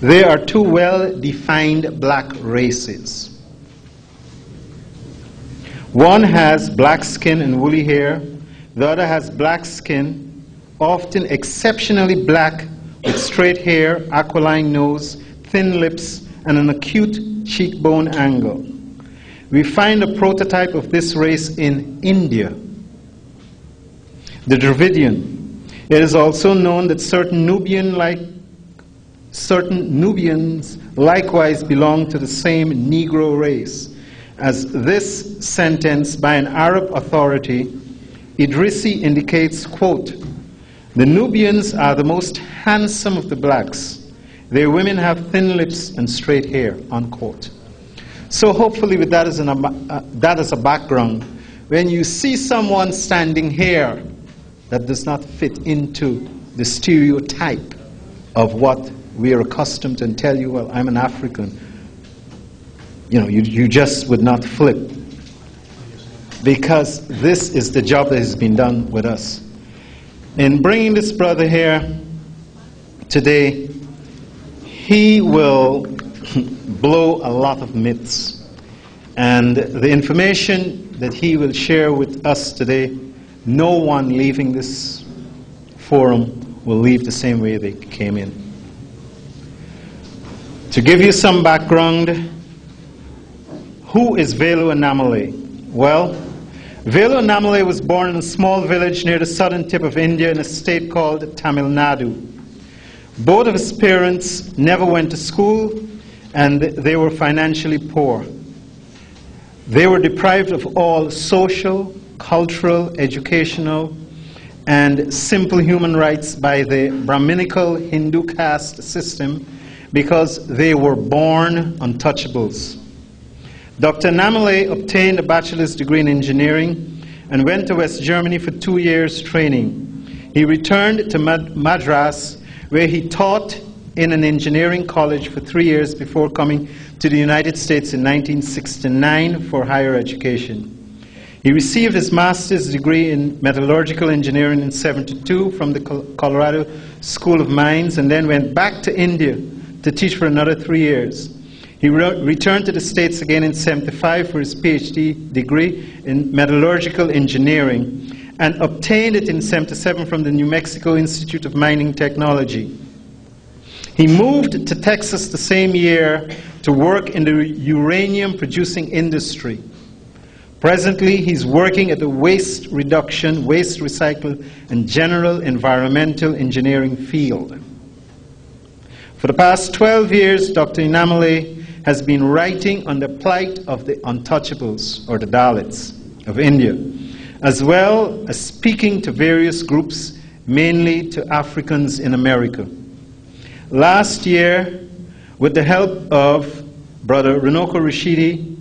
There are two well-defined black races. One has black skin and woolly hair. The other has black skin, often exceptionally black, with straight hair, aquiline nose, thin lips, and an acute cheekbone angle. We find a prototype of this race in India, the Dravidian. It is also known that certain Nubians likewise belong to the same Negro race, as this sentence by an Arab authority, Idrisi, indicates, quote, "The Nubians are the most handsome of the blacks. Their women have thin lips and straight hair," unquote. So hopefully with that as a background, when you see someone standing here that does not fit into the stereotype of what we are accustomed to and tell you, well, I'm an African, you know, you just would not flip. Because this is the job that has been done with us. In bringing this brother here today, he will blow a lot of myths. And the information that he will share with us today, no one leaving this forum will leave the same way they came in. To give you some background, who is Velu Annamalai? Well, Velu Annamalai was born in a small village near the southern tip of India in a state called Tamil Nadu. Both of his parents never went to school, and they were financially poor. They were deprived of all social, cultural, educational, and simple human rights by the Brahminical Hindu caste system because they were born untouchables. Dr. Annamalai obtained a bachelor's degree in engineering and went to West Germany for 2 years training. He returned to Madras, where he taught in an engineering college for 3 years before coming to the United States in 1969 for higher education. He received his master's degree in metallurgical engineering in 1972 from the Colorado School of Mines, and then went back to India to teach for another 3 years. He returned to the States again in 1975 for his PhD degree in metallurgical engineering and obtained it in 1977 from the New Mexico Institute of Mining Technology. He moved to Texas the same year to work in the uranium producing industry. Presently, he's working at the waste reduction, waste recycle, and general environmental engineering field. For the past 12 years, Dr. Annamalai has been writing on the plight of the Untouchables, or the Dalits, of India, as well as speaking to various groups, mainly to Africans in America. Last year, with the help of Brother Runoko Rashidi,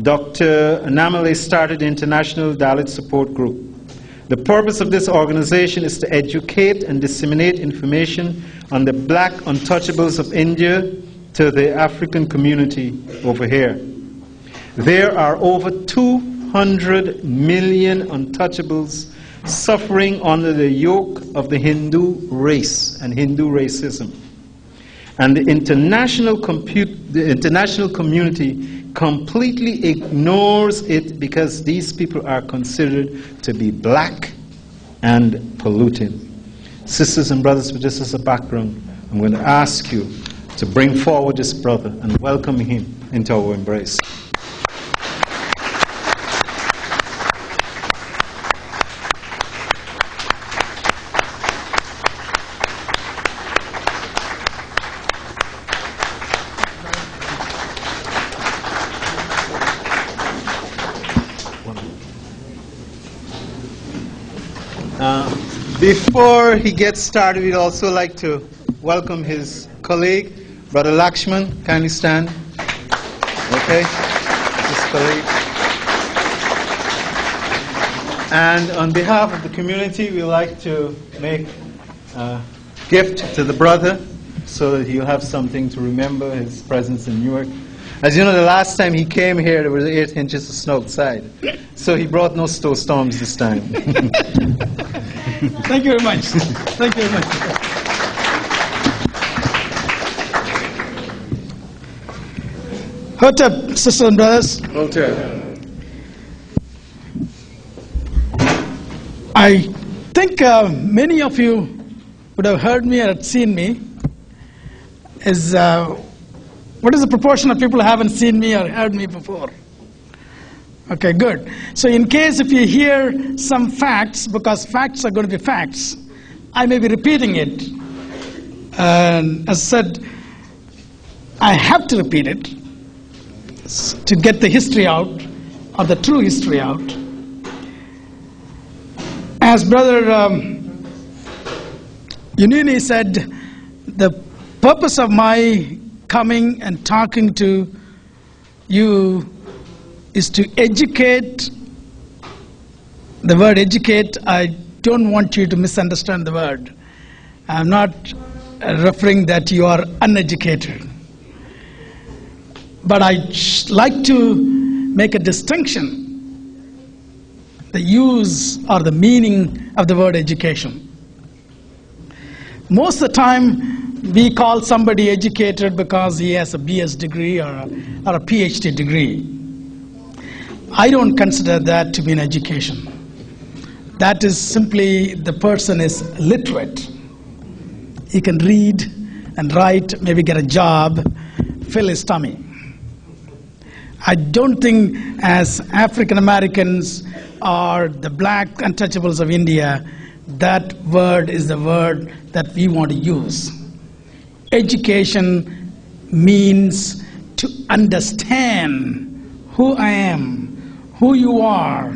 Dr. Annamalai started the International Dalit Support Group. The purpose of this organization is to educate and disseminate information on the black untouchables of India to the African community over here. There are over 200 million untouchables suffering under the yoke of the Hindu race and Hindu racism. And the international community completely ignores it because these people are considered to be black and polluted. Sisters and brothers, with this as a background, I'm going to ask you to bring forward this brother and welcome him into our embrace. Before he gets started, we'd also like to welcome his colleague, Brother Lakshman. Kindly stand. Okay, his colleague. And on behalf of the community, we'd like to make a gift to the brother so that he'll have something to remember his presence in Newark. As you know, the last time he came here, there was 8 inches of snow outside. So he brought no snowstorms this time. Thank you very much. Thank you very much. Hotep, sisters and brothers. Hotep. I think many of you would have heard me or had seen me. What is the proportion of people who haven't seen me or heard me before? Okay, good. So in case if you hear some facts, because facts are going to be facts, I may be repeating it. And as I said, I have to repeat it to get the history out, or the true history out. As Brother Unini said, the purpose of my coming and talking to you is to educate. The word educate, I don't want you to misunderstand the word. I'm not referring that you are uneducated. But I'd like to make a distinction, the use or the meaning of the word education. Most of the time, we call somebody educated because he has a BS degree or a PhD degree. I don't consider that to be an education. That is simply the person is literate. He can read and write, maybe get a job, fill his tummy. I don't think as African Americans or the black untouchables of India, that word is the word that we want to use. Education means to understand who I am, who you are,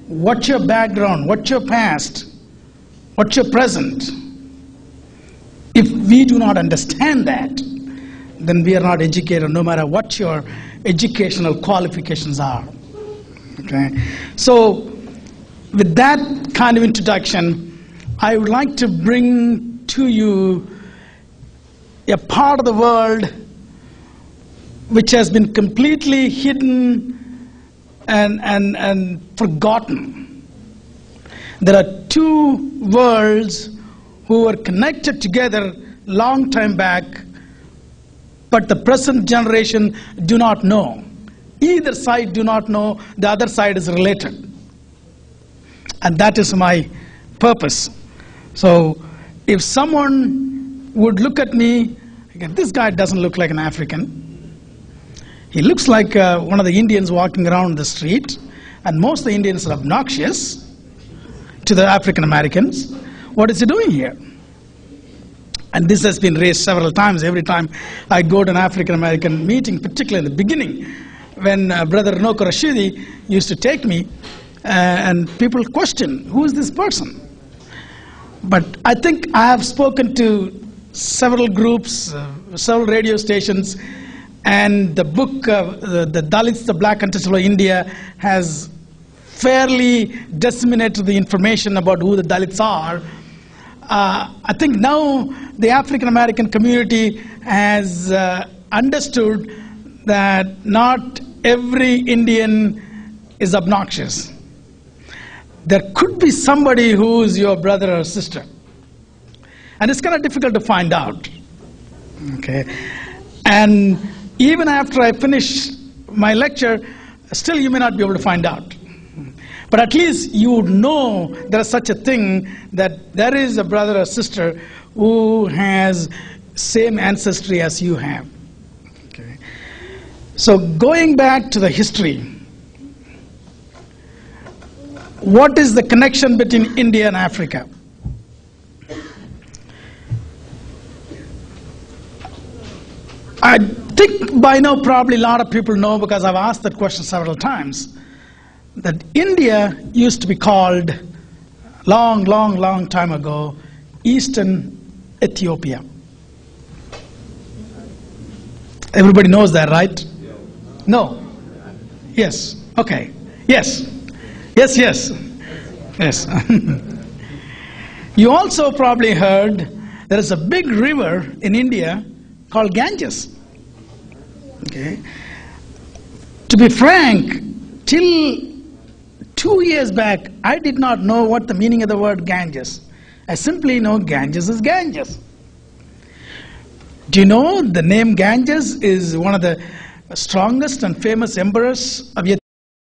what's your background, what's your past, what's your present. If we do not understand that, then we are not educated, no matter what your educational qualifications are. Okay? So, with that kind of introduction, I would like to bring to you a part of the world which has been completely hidden and forgotten. There are two worlds who were connected together long time back, but the present generation do not know. Either side do not know, the other side is related. And that is my purpose. So if someone would look at me, again, this guy doesn't look like an African. He looks like one of the Indians walking around the street, and most of the Indians are obnoxious to the African Americans. What is he doing here? And this has been raised several times. Every time I go to an African American meeting, particularly in the beginning, when Brother Noko Rashidi used to take me, and people question, who is this person? But I think I have spoken to several groups, several radio stations, and the book, the Dalits, the Black Untouchables of India, has fairly disseminated the information about who the Dalits are. I think now the African American community has understood that not every Indian is obnoxious. There could be somebody who is your brother or sister. And it's kind of difficult to find out. Okay? And even after I finish my lecture, still you may not be able to find out. But at least you would know there is such a thing, that there is a brother or sister who has same ancestry as you have. Okay. So going back to the history, what is the connection between India and Africa? I think by now probably a lot of people know, because I've asked that question several times, that India used to be called, long time ago, Eastern Ethiopia. Everybody knows that, right? No? Yes. Okay. Yes. Yes. You also probably heard there is a big river in India called Ganges. Okay. To be frank, till 2 years back, I did not know what the meaning of the word Ganges. I simply know Ganges is Ganges. Do you know the name Ganges is one of the strongest and famous emperors of